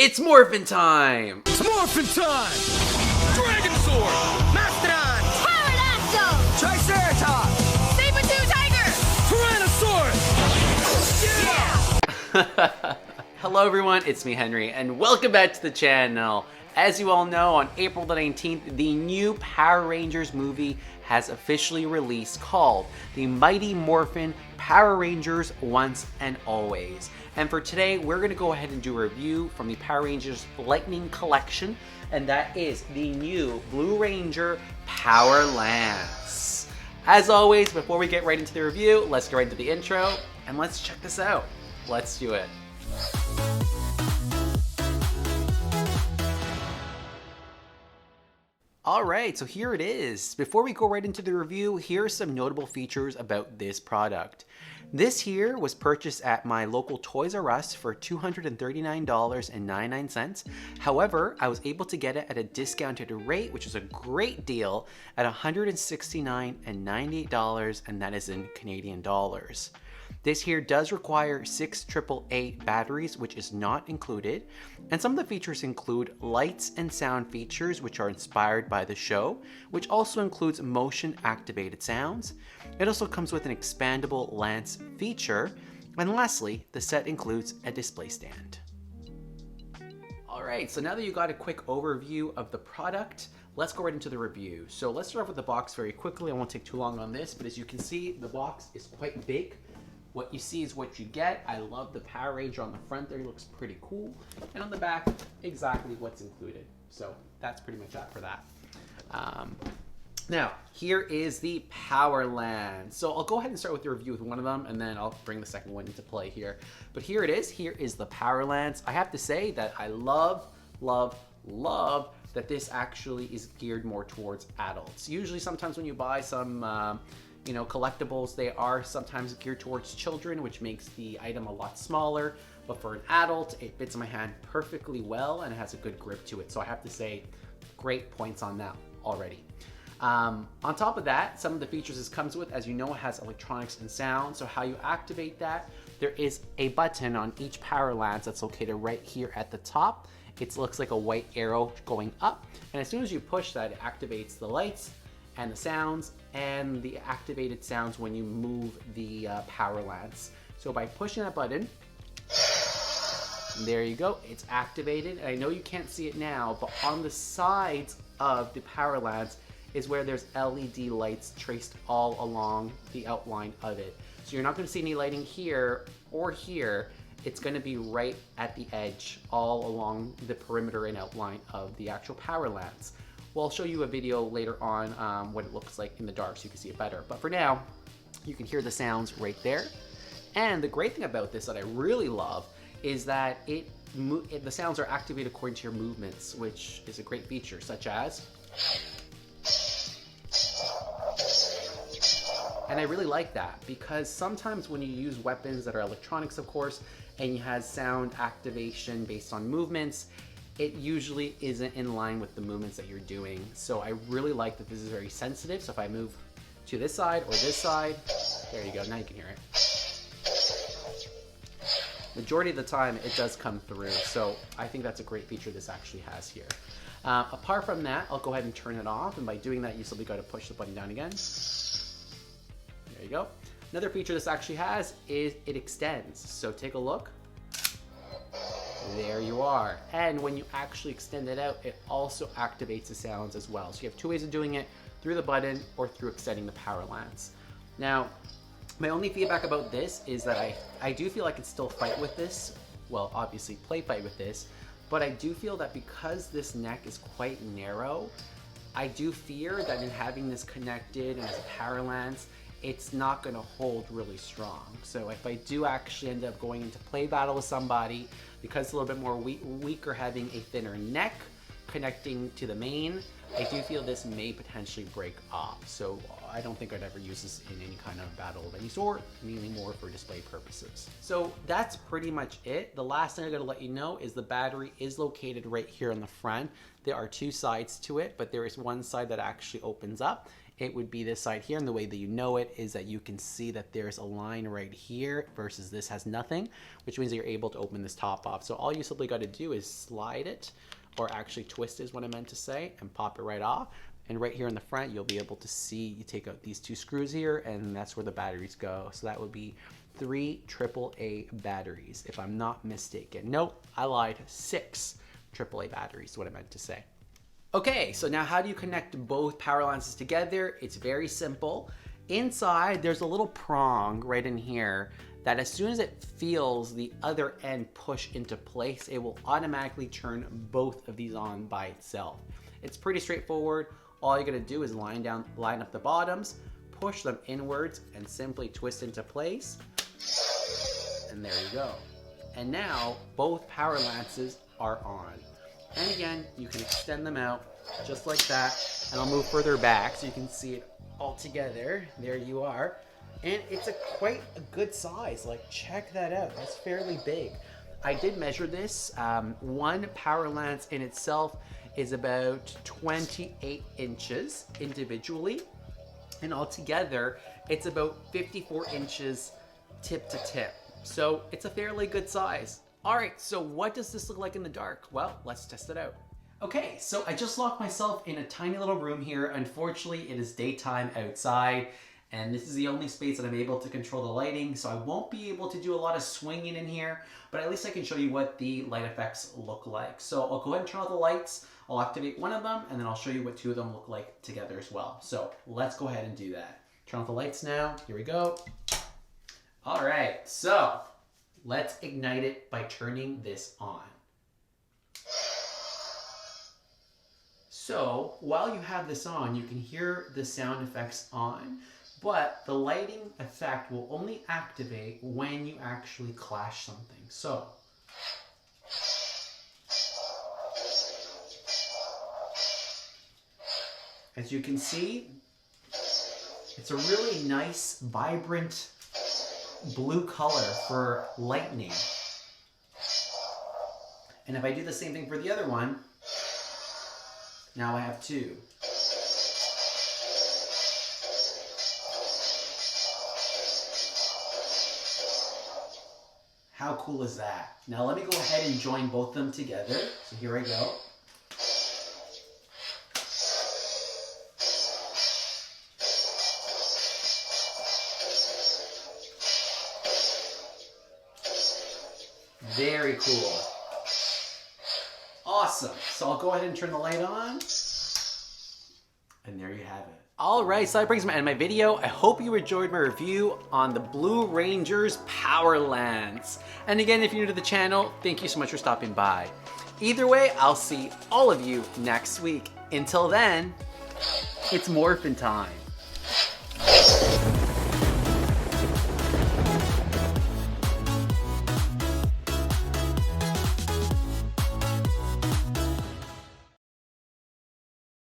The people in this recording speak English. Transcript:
It's Morphin time! It's Morphin time! Dragon Sword! Mastodon! Pterodactyl! Triceratops! Saber-tooth tiger! Tyrannosaurus! Yeah! Hello everyone, it's me Henry, and welcome back to the channel. As you all know, on April the 19th, the new Power Rangers movie has officially released called the Mighty Morphin Power Rangers Once and Always. And for today, we're going to go ahead and do a review from the Power Rangers Lightning Collection, and that is the new Blue Ranger Power Lance. As always, before we get right into the review, let's get right into the intro, and let's check this out. Let's do it. Alright, so here it is. Before we go right into the review, here are some notable features about this product. This here was purchased at my local Toys R Us for $239.99. However, I was able to get it at a discounted rate, which is a great deal, at $169.98, and that is in Canadian dollars. This here does require 6 AAA batteries, which is not included. And some of the features include lights and sound features, which are inspired by the show, which also includes motion activated sounds. It also comes with an expandable lance feature. And lastly, the set includes a display stand. Alright, so now that you got a quick overview of the product, let's go right into the review. So let's start off with the box very quickly. I won't take too long on this, but as you can see, the box is quite big. What you see is what you get. I love the Power Ranger on the front there. He looks pretty cool. And on the back, exactly what's included. So that's pretty much that for that. Now, here is the Power Lance. So I'll go ahead and start with the review with one of them, and then I'll bring the second one into play here. But here it is. Here is the Power Lance. I have to say that I love that this actually is geared more towards adults. Usually sometimes when you buy some collectibles, they are sometimes geared towards children, which makes the item a lot smaller. But for an adult, it fits in my hand perfectly well and it has a good grip to it. So I have to say, great points on that already. On top of that, some of the features this comes with, as you know, it has electronics and sound. So how you activate that, there is a button on each Power Lance that's located right here at the top. It looks like a white arrow going up. And as soon as you push that, it activates the lights and the sounds and the activated sounds when you move the Power Lance. So by pushing that button, there you go, it's activated. And I know you can't see it now, but on the sides of the Power Lance is where there's LED lights traced all along the outline of it. So you're not going to see any lighting here or here. It's going to be right at the edge all along the perimeter and outline of the actual Power Lance. Well, I'll show you a video later on what it looks like in the dark so you can see it better. But for now, you can hear the sounds right there. And the great thing about this that I really love is that the sounds are activated according to your movements, which is a great feature, such as... And I really like that because sometimes when you use weapons that are electronics, of course, and you have sound activation based on movements, it usually isn't in line with the movements that you're doing. So I really like that this is very sensitive. So if I move to this side or this side, there you go, now you can hear it. Majority of the time it does come through. So I think that's a great feature this actually has here. Apart from that, I'll go ahead and turn it off. And by doing that, you simply got to push the button down again. There you go. Another feature this actually has is it extends. So take a look. There you are. And when you actually extend it out, it also activates the sounds as well. So you have two ways of doing it, through the button or through extending the Power Lance. Now, my only feedback about this is that I do feel I can still fight with this. Well, obviously play fight with this, but I do feel that because this neck is quite narrow, I do fear that in having this connected and as a Power Lance, it's not going to hold really strong. So if I do actually end up going into play battle with somebody, because it's a little bit more weaker having a thinner neck connecting to the main, I do feel this may potentially break off. So I don't think I'd ever use this in any kind of battle of any sort, mainly more for display purposes. So that's pretty much it. The last thing I gotta let you know is the battery is located right here in the front. There are two sides to it, but there is one side that actually opens up. it would be this side here. And the way that you know it is that you can see that there's a line right here versus this has nothing, which means that you're able to open this top off. So all you simply got to do is slide it, or actually twist is what I meant to say, and pop it right off. And right here in the front, you'll be able to see, you take out these 2 screws here, and that's where the batteries go. So that would be 3 AAA batteries, if I'm not mistaken. Nope, I lied. 6 AAA batteries is what I meant to say. Okay, so now how do you connect both power lances together? It's very simple. Inside, there's a little prong right in here that as soon as it feels the other end push into place, it will automatically turn both of these on by itself. It's pretty straightforward. All you're gonna do is line up the bottoms, push them inwards, and simply twist into place. And there you go. And now both power lances are on. And again, you can extend them out just like that. And I'll move further back so you can see it all together. There you are. And it's quite a good size. Like, check that out. That's fairly big. I did measure this. One power lance in itself is about 28 inches individually. And altogether, it's about 54 inches tip to tip. So it's a fairly good size. All right, so what does this look like in the dark? Well, let's test it out. Okay, so I just locked myself in a tiny little room here. Unfortunately, it is daytime outside, and this is the only space that I'm able to control the lighting, so I won't be able to do a lot of swinging in here, but at least I can show you what the light effects look like. So I'll go ahead and turn on the lights, I'll activate one of them, and then I'll show you what 2 of them look like together as well. So let's go ahead and do that. Turn off the lights now, here we go. All right, so let's ignite it by turning this on. So while you have this on, you can hear the sound effects on, but the lighting effect will only activate when you actually clash something. So as you can see, it's a really nice, vibrant blue color for lightning. And if I do the same thing for the other one, now I have 2. How cool is that? Now let me go ahead and join both of them together. So here I go. Very cool. Awesome. So I'll go ahead and turn the light on. And there you have it. Alright, so that brings me to the end of my video. I hope you enjoyed my review on the Blue Rangers Power Lance. And again, if you're new to the channel, thank you so much for stopping by. Either way, I'll see all of you next week. Until then, it's morphin' time.